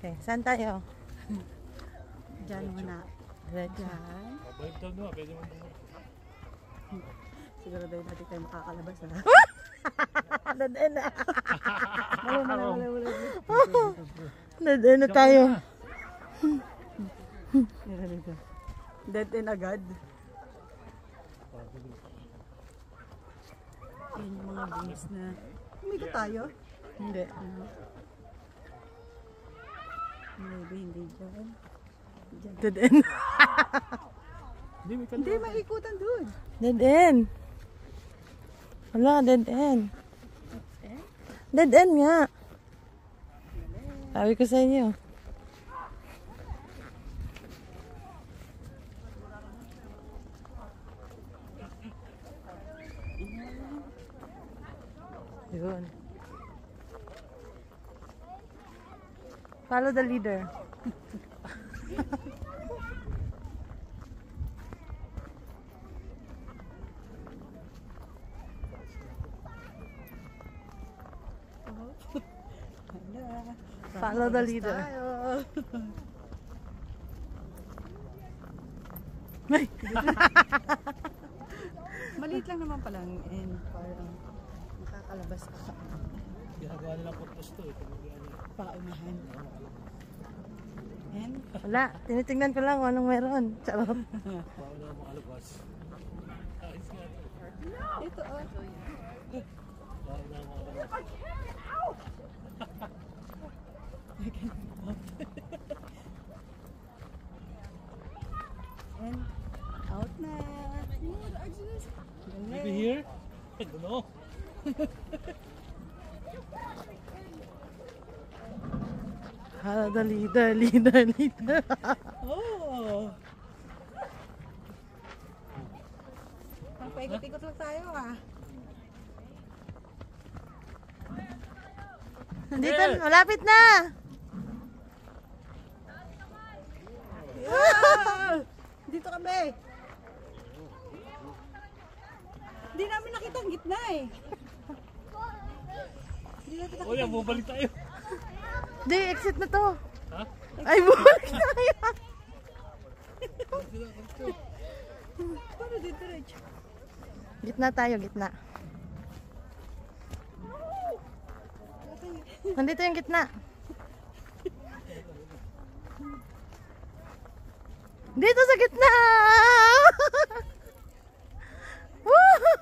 Okay, saan tayo? Diyan muna. Diyan. Balik daw naman, pwede mo. Siguro daw natin tayo makakalabas ha. Dead-end na. Wala. Dead-end na tayo. Dead end agad. Yan yung mga games na. Umikot tayo? Hindi. Maybe hindi dyan. Dead-end. Hindi, maikutan dun. Dead-end. Wala, dead-end. Dead-end nga. Sabi ko sa inyo. Yun. Follow the leader. Follow the leader. Maliit lang naman pala ang end. Parang makakalabas ka. Ginagawa nilang purpose to eh. Paunahan. And Wala. Tinitingnan ko lang kung anong meron. Charot. Paano na makalabas? Ayos nga to. ito oh. Paano na makalabas? And out na. Maybe here? I don't know. Follow the leader. Oh. Paikot-ikot lang tayo ah. Dito, malapit na. Dito kami. Hindi namin nakita ang gitna eh. Hindi natin Oh yan, bumalik tayo. Di, exit na to. Ha? Ay, bumalik na tayo. Paano dito diretso? Gitna tayo, gitna. Nandito yung gitna. Dito sa gitna! Woo!